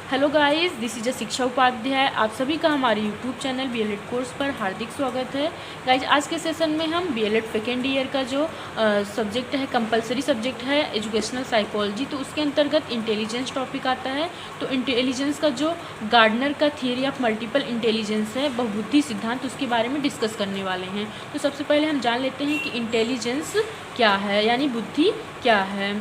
Hello guys, this is a शिक्षा उपाध्याय। आप सभी का हमारे यूट्यूब चैनल बीएलएड कोर्स पर हार्दिक स्वागत है। गाइस, आज के सेशन में हम बीएलएड सेकेंड ईयर का जो सब्जेक्ट है, कंपलसरी सब्जेक्ट है एजुकेशनल साइकोलॉजी, तो उसके अंतर्गत इंटेलिजेंस टॉपिक आता है। तो इंटेलिजेंस का जो गार्डनर का थियरी ऑफ मल्टीपल इंटेलिजेंस है, बहुबुद्धि सिद्धांत, उसके बारे में डिस्कस करने वाले हैं। तो सबसे पहले हम जान लेते हैं कि इंटेलिजेंस क्या है, यानी बुद्धि क्या है।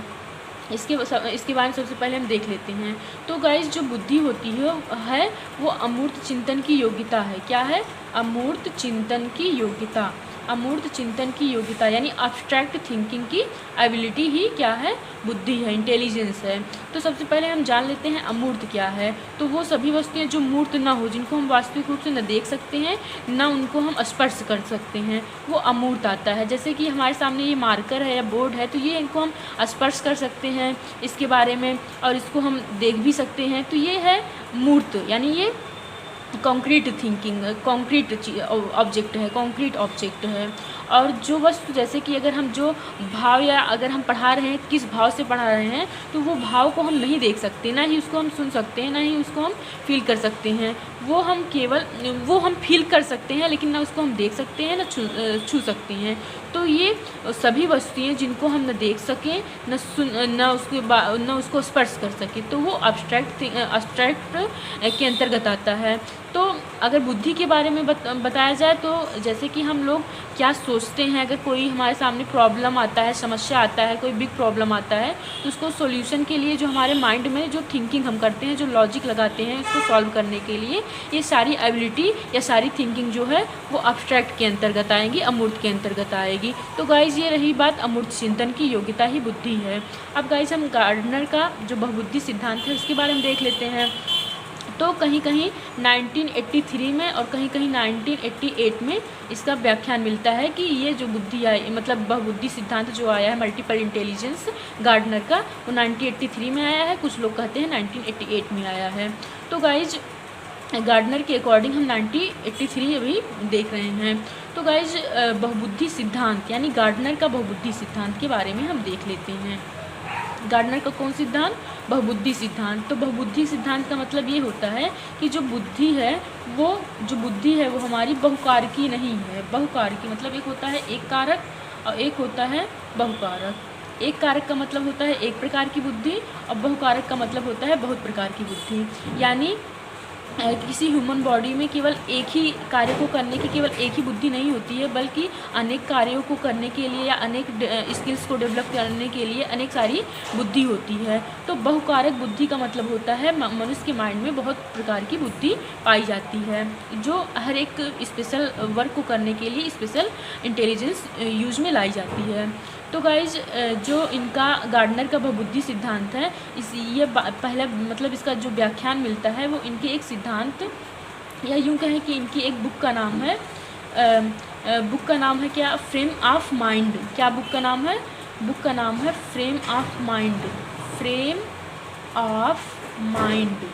इसके बारे में सबसे पहले हम देख लेते हैं। तो गाइस, जो बुद्धि होती है वो अमूर्त चिंतन की योग्यता है। क्या है? अमूर्त चिंतन की योग्यता। अमूर्त चिंतन की योग्यता यानी अब्स्ट्रैक्ट थिंकिंग की एबिलिटी ही क्या है? बुद्धि है, इंटेलिजेंस है। तो सबसे पहले हम जान लेते हैं अमूर्त क्या है। तो वो सभी वस्तुएं जो मूर्त ना हो, जिनको हम वास्तविक रूप से न देख सकते हैं, ना उनको हम स्पर्श कर सकते हैं, वो अमूर्त आता है। जैसे कि हमारे सामने ये मार्कर है या बोर्ड है, तो ये इनको हम स्पर्श कर सकते हैं इसके बारे में, और इसको हम देख भी सकते हैं। तो ये है मूर्त, यानी ये कॉन्क्रीट थिंकिंग, कॉन्क्रीट ऑब्जेक्ट है, कॉन्क्रीट ऑब्जेक्ट है। और जो वस्तु, जैसे कि अगर हम जो भाव या अगर हम पढ़ा रहे हैं, किस भाव से पढ़ा रहे हैं, तो वो भाव को हम नहीं देख सकते, ना ही उसको हम सुन सकते हैं, ना ही उसको हम फील कर सकते हैं। वो हम फील कर सकते हैं, लेकिन ना उसको हम देख सकते हैं, ना छू सकते हैं। तो ये सभी वस्तुएं जिनको हम न देख सकें, न उसको स्पर्श कर सकें, तो वो अब्स्ट्रैक्ट के अंतर्गत आता है। तो अगर बुद्धि के बारे में बताया जाए, तो जैसे कि हम लोग क्या सोचते हैं, अगर कोई हमारे सामने प्रॉब्लम आता है, समस्या आता है, कोई बिग प्रॉब्लम आता है, तो उसको सॉल्यूशन के लिए जो हमारे माइंड में जो थिंकिंग हम करते हैं, जो लॉजिक लगाते हैं उसको सॉल्व करने के लिए, ये सारी एबिलिटी या सारी थिंकिंग जो है वो अब्स्ट्रैक्ट के अंतर्गत आएगी, अमूर्त के अंतर्गत आएगी। तो गाइज, ये रही बात अमूर्त चिंतन की योग्यता ही बुद्धि है। अब गाइज, हम गार्डनर का जो बहुबुद्धि सिद्धांत है उसके बारे में देख लेते हैं। तो कहीं कहीं 1983 में और कहीं कहीं 1988 में इसका व्याख्यान मिलता है कि ये जो बुद्धि आई, मतलब बहुबुद्धि सिद्धांत जो आया है मल्टीपल इंटेलिजेंस गार्डनर का, वो 1983 में आया है। कुछ लोग कहते हैं 1988 में आया है। तो गाइज, गार्डनर के अकॉर्डिंग हम 1983 अभी देख रहे हैं। तो गाइज, बहुबुद्धि सिद्धांत यानी गार्डनर का बहुबुद्धि सिद्धांत के बारे में हम देख लेते हैं। गार्डनर का कौन सिद्धांत? बहुबुद्धि सिद्धांत। तो बहुबुद्धि सिद्धांत का मतलब ये होता है कि जो बुद्धि है वो हमारी बहुकारकी नहीं है। बहुकारकी मतलब एक होता है एक कारक और एक होता है बहुकारक। एक कारक का मतलब होता है एक प्रकार की बुद्धि, और बहुकारक का मतलब होता है बहुत प्रकार की बुद्धि। यानी किसी ह्यूमन बॉडी में केवल एक ही कार्य को करने की केवल एक ही बुद्धि नहीं होती है, बल्कि अनेक कार्यों को करने के लिए या अनेक स्किल्स को डेवलप करने के लिए अनेक सारी बुद्धि होती है। तो बहुकारक बुद्धि का मतलब होता है मनुष्य के माइंड में बहुत प्रकार की बुद्धि पाई जाती है, जो हर एक स्पेशल वर्क को करने के लिए स्पेशल इंटेलिजेंस यूज में लाई जाती है। तो गाइज, जो इनका गार्डनर का बहुबुद्धि सिद्धांत है, ये पहला मतलब इसका जो व्याख्यान मिलता है वो इनके एक सिद्धांत, या यूँ कहें कि इनकी एक बुक का नाम है। बुक का नाम है क्या? Frame of mind. क्या बुक का नाम है? बुक का नाम है frame of mind. Frame of mind.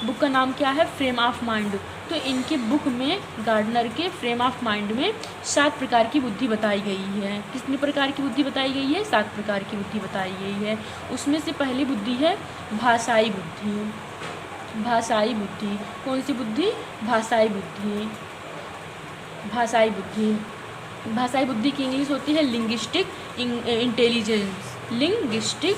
Book का नाम क्या है? Frame of mind. तो इनके बुक में, गार्डनर के फ्रेम ऑफ माइंड में 7 प्रकार की बुद्धि बताई गई है। कितने प्रकार की बुद्धि बताई गई है? 7 प्रकार की बुद्धि बताई गई है। उसमें से पहली बुद्धि है भाषाई बुद्धि। भाषाई बुद्धि। कौन सी बुद्धि? भाषाई बुद्धि। भाषाई बुद्धि। भाषाई बुद्धि की इंग्लिश होती है लिंग्विस्टिक इंटेलिजेंस। लिंग्विस्टिक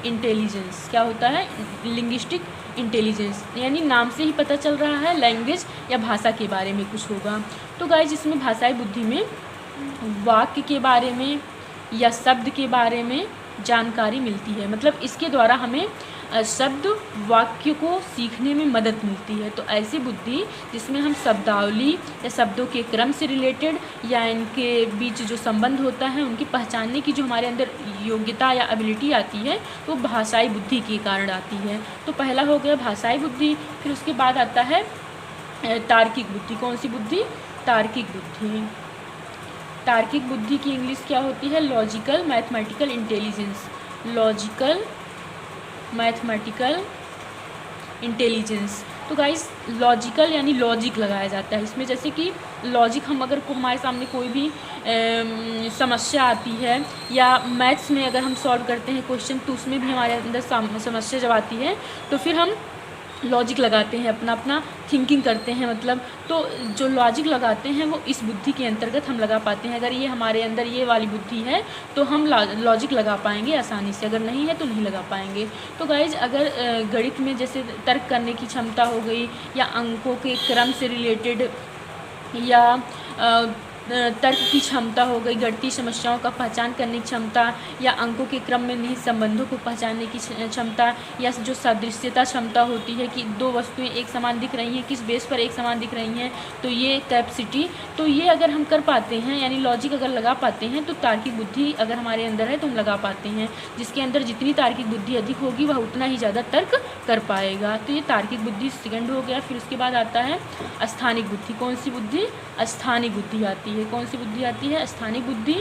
इंटेलिजेंस क्या होता है? लिंग्विस्टिक इंटेलिजेंस, यानी नाम से ही पता चल रहा है लैंग्वेज या भाषा के बारे में कुछ होगा। तो गाइस, इसमें भाषाई बुद्धि में वाक्य के बारे में या शब्द के बारे में जानकारी मिलती है। मतलब इसके द्वारा हमें शब्द वाक्य को सीखने में मदद मिलती है। तो ऐसी बुद्धि जिसमें हम शब्दावली या शब्दों के क्रम से रिलेटेड या इनके बीच जो संबंध होता है उनकी पहचानने की जो हमारे अंदर योग्यता या एबिलिटी आती है, वो भाषाई बुद्धि के कारण आती है। तो पहला हो गया भाषाई बुद्धि। फिर उसके बाद आता है तार्किक बुद्धि। कौन सी बुद्धि? तार्किक बुद्धि। तार्किक बुद्धि की इंग्लिश क्या होती है? Logical mathematical intelligence. Logical mathematical intelligence. तो गाइस लॉजिकल यानी लॉजिक लगाया जाता है इसमें। जैसे कि लॉजिक हम अगर हमारे सामने कोई भी समस्या आती है या मैथ्स में अगर हम सॉल्व करते हैं क्वेश्चन, तो उसमें भी हमारे अंदर समस्या जब आती है तो फिर हम लॉजिक लगाते हैं, अपना अपना थिंकिंग करते हैं मतलब। तो जो लॉजिक लगाते हैं वो इस बुद्धि के अंतर्गत हम लगा पाते हैं। अगर ये हमारे अंदर ये वाली बुद्धि है तो हम लॉजिक लगा पाएंगे आसानी से, अगर नहीं है तो नहीं लगा पाएंगे। तो गाइज अगर गणित में जैसे तर्क करने की क्षमता हो गई, या अंकों के क्रम से रिलेटेड, या तर्क की क्षमता हो गई, गणितीय समस्याओं का पहचान करने की क्षमता, या अंकों के क्रम में निहित संबंधों को पहचानने की क्षमता, या जो सादृश्यता क्षमता होती है कि दो वस्तुएं एक समान दिख रही हैं, किस बेस पर एक समान दिख रही हैं, तो ये कैपेसिटी, तो ये अगर हम कर पाते हैं यानी लॉजिक अगर लगा पाते हैं तो तार्किक बुद्धि अगर हमारे अंदर है तो हम लगा पाते हैं। जिसके अंदर जितनी तार्किक बुद्धि अधिक होगी वह उतना ही ज़्यादा तर्क कर पाएगा। तो ये तार्किक बुद्धि सेकंड हो गया। फिर उसके बाद आता है स्थानिक बुद्धि। कौन सी बुद्धि? स्थानिक बुद्धि आती है। कौन सी बुद्धि आती है? स्थानिक बुद्धि।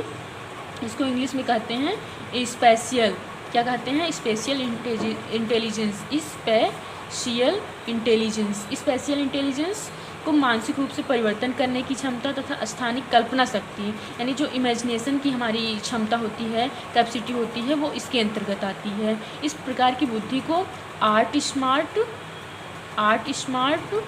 इसको इंग्लिश में कहते हैं स्पेशियल, क्या कहते हैं? Spatial intelligence. Spatial intelligence. Spatial intelligence को मानसिक रूप से परिवर्तन करने की क्षमता तथा स्थानिक कल्पना शक्ति, यानी जो इमेजिनेशन की हमारी क्षमता होती है, कैपेसिटी होती है, वो इसके अंतर्गत आती है। इस प्रकार की बुद्धि को आर्ट स्मार्ट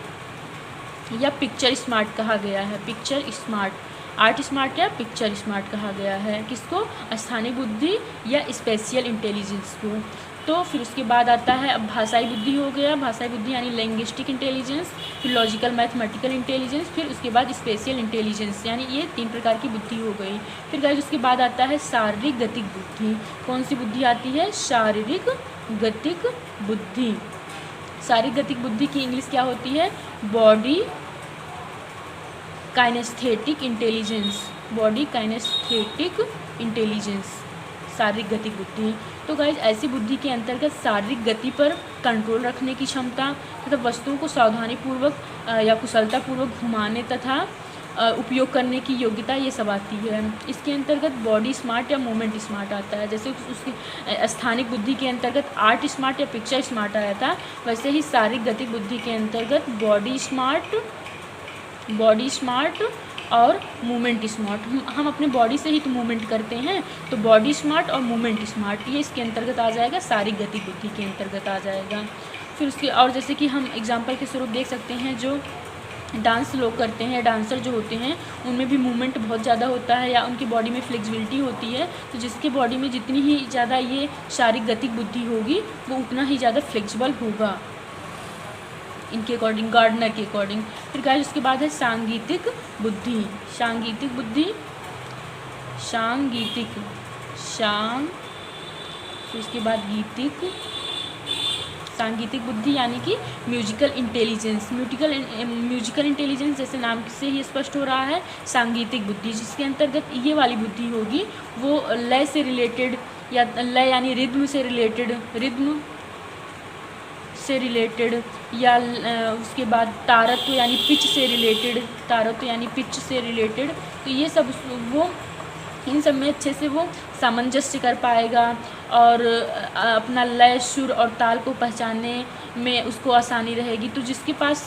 या पिक्चर स्मार्ट कहा गया है। पिक्चर स्मार्ट, आर्ट स्मार्ट या पिक्चर स्मार्ट कहा गया है। किसको? स्थानिक बुद्धि या स्पेशियल इंटेलिजेंस को। तो फिर उसके बाद आता है अब भाषाई बुद्धि हो गया। भाषाई बुद्धि यानी लैंग्विस्टिक इंटेलिजेंस, फिर लॉजिकल मैथमेटिकल इंटेलिजेंस, फिर उसके बाद स्पेशियल इंटेलिजेंस, यानी ये 3 प्रकार की बुद्धि हो गई। फिर गाइस उसके बाद आता है शारीरिक गतिक बुद्धि। कौन सी बुद्धि आती है? शारीरिक गतिक बुद्धि। शारीरिक गतिक बुद्धि की इंग्लिश क्या होती है? Body kinesthetic intelligence. Body kinesthetic intelligence, शारीरिक गतिक बुद्धि। तो गाइज ऐसी बुद्धि के अंतर्गत शारीरिक गति पर कंट्रोल रखने की क्षमता तथा वस्तुओं को सावधानीपूर्वक या कुशलतापूर्वक घुमाने तथा उपयोग करने की योग्यता, ये सब आती है। इसके अंतर्गत बॉडी स्मार्ट या मूवमेंट स्मार्ट आता है। जैसे उसकी स्थानिक बुद्धि के अंतर्गत आर्ट स्मार्ट या पिक्चर स्मार्ट आया था, वैसे ही शारीरिक गतिक बुद्धि के अंतर्गत बॉडी स्मार्ट और मूवमेंट स्मार्ट। हम अपने बॉडी से ही तो मूवमेंट करते हैं, तो बॉडी स्मार्ट और मूवमेंट स्मार्ट ये इसके अंतर्गत आ जाएगा, शारीरिक गतिक बुद्धि के अंतर्गत आ जाएगा। फिर उसके और जैसे कि हम एग्जांपल के स्वरूप देख सकते हैं, जो डांस लोग करते हैं, डांसर जो होते हैं, उनमें भी मूवमेंट बहुत ज़्यादा होता है या उनकी बॉडी में फ्लेक्सिबिलिटी होती है। तो जिसके बॉडी में जितनी ही ज़्यादा ये शारीरिक गतिक बुद्धि होगी वो उतना ही ज़्यादा फ्लेक्सिबल होगा इनके अकॉर्डिंग, गार्डनर के अकॉर्डिंग। फिर गाइस उसके बाद है सांगीतिक बुद्धि। सांगीतिक बुद्धि, फिर उसके बाद गीतिक, सांगीतिक बुद्धि यानी कि म्यूजिकल इंटेलिजेंस। म्यूजिकल इंटेलिजेंस जैसे नाम से ही स्पष्ट हो रहा है, सांगीतिक बुद्धि, जिसके अंतर्गत ये वाली बुद्धि होगी वो लय से रिलेटेड, या लय यानी रिद्म से रिलेटेड, या उसके बाद तारत्व यानी पिच से रिलेटेड, तो ये सब वो इन सब में अच्छे से वो सामंजस्य कर पाएगा और अपना लय, सुर और ताल को पहचानने में उसको आसानी रहेगी। तो जिसके पास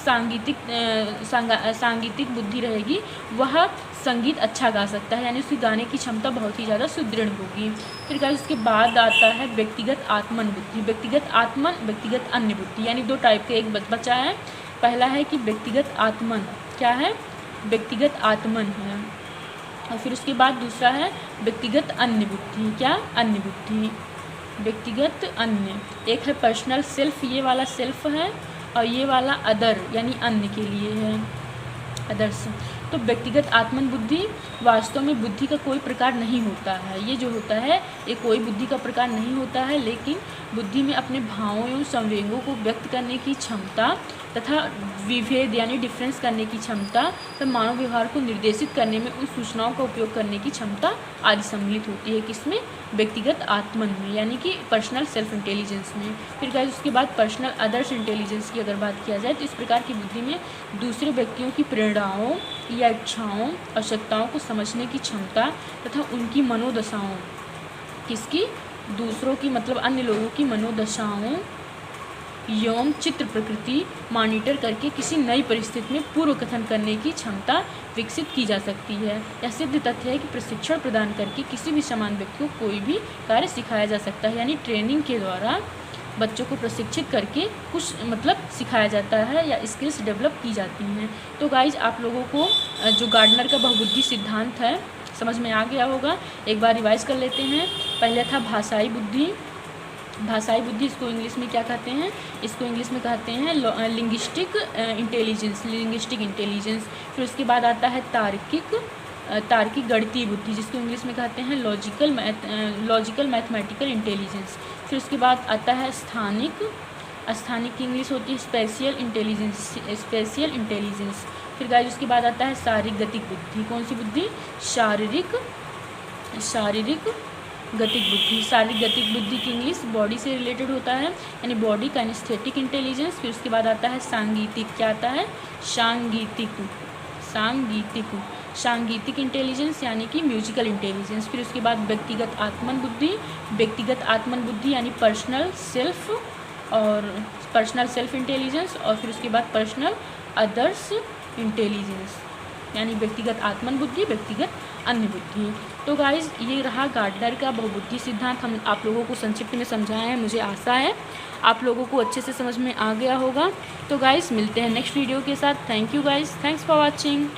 सांगीतिक बुद्धि रहेगी वह संगीत अच्छा गा सकता है, यानी उसकी गाने की क्षमता बहुत ही ज़्यादा सुदृढ़ होगी। फिर गाइस उसके बाद आता है व्यक्तिगत आत्मन बुद्धि। व्यक्तिगत आत्मन, व्यक्तिगत अन्य बुद्धि, यानी 2 टाइप के एक बचा है। पहला है कि व्यक्तिगत आत्मन, क्या है? व्यक्तिगत आत्मन है। और फिर उसके बाद दूसरा है व्यक्तिगत अन्य बुद्धि। क्या? अन्य बुद्धि, व्यक्तिगत अन्य। एक है पर्सनल सेल्फ, ये वाला सेल्फ है, और ये वाला अदर यानी अन्य के लिए है, अदर्स। तो व्यक्तिगत आत्मन बुद्धि वास्तव में बुद्धि का कोई प्रकार नहीं होता है। ये जो होता है ये कोई बुद्धि का प्रकार नहीं होता है, लेकिन बुद्धि में अपने भावों एवं संवेगों को व्यक्त करने की क्षमता तथा विभेद यानी डिफरेंस करने की क्षमता तथा मानव व्यवहार को निर्देशित करने में उन सूचनाओं का उपयोग करने की क्षमता आदि सम्मिलित होती है। किसमें? व्यक्तिगत आत्मन में, यानी कि पर्सनल सेल्फ इंटेलिजेंस में। फिर गाइस उसके बाद पर्सनल अदर्स इंटेलिजेंस की अगर बात किया जाए तो इस प्रकार की बुद्धि में दूसरे व्यक्तियों की प्रेरणाओं या इच्छाओं, आवश्यकताओं को समझने की क्षमता तथा उनकी मनोदशाओं, किसकी? दूसरों की, मतलब अन्य लोगों की मनोदशाओं एवं चित्र प्रकृति मॉनिटर करके किसी नई परिस्थिति में पूर्व कथन करने की क्षमता विकसित की जा सकती है। यह सिद्ध तथ्य है कि प्रशिक्षण प्रदान करके किसी भी समान व्यक्ति को कोई भी कार्य सिखाया जा सकता है। यानी ट्रेनिंग के द्वारा बच्चों को प्रशिक्षित करके कुछ सिखाया जाता है या स्किल्स डेवलप की जाती हैं। तो गाइज आप लोगों को जो गार्डनर का बहुबुद्धि सिद्धांत है समझ में आ गया होगा। एक बार रिवाइज कर लेते हैं। पहले था भाषाई बुद्धि। भाषाई बुद्धि इसको इंग्लिश में क्या कहते हैं? इसको इंग्लिश में कहते हैं लिंग्विस्टिक इंटेलिजेंस, लिंग्विस्टिक इंटेलिजेंस। फिर उसके बाद आता है तार्किक गणितीय बुद्धि, जिसको इंग्लिश में कहते हैं लॉजिकल मैथमेटिकल इंटेलिजेंस। फिर उसके बाद आता है स्थानिक की इंग्लिश होती है स्पेशियल इंटेलिजेंस। फिर गाइस उसके बाद आता है शारीरिक गतिक बुद्धि। कौन सी बुद्धि? शारीरिक गतिक बुद्धि। शारीरिक गतिक बुद्धि की इंग्लिश बॉडी से रिलेटेड होता है, यानी बॉडी काइनेस्थेटिक इंटेलिजेंस। फिर उसके बाद आता है सांगीतिक। क्या आता है? सांगीतिक इंटेलिजेंस यानी कि म्यूजिकल इंटेलिजेंस। फिर उसके बाद व्यक्तिगत आत्मन बुद्धि यानी पर्सनल सेल्फ इंटेलिजेंस। और फिर उसके बाद पर्सनल अदर्स इंटेलिजेंस, यानी व्यक्तिगत आत्मन बुद्धि, व्यक्तिगत अन्य बुद्धि। तो गाइज ये रहा गार्डनर का बहुबुद्धि सिद्धांत। हम आप लोगों को संक्षिप्त में समझाया है। मुझे आशा है आप लोगों को अच्छे से समझ में आ गया होगा। तो गाइज मिलते हैं नेक्स्ट वीडियो के साथ। Thank you guys, thanks for watching.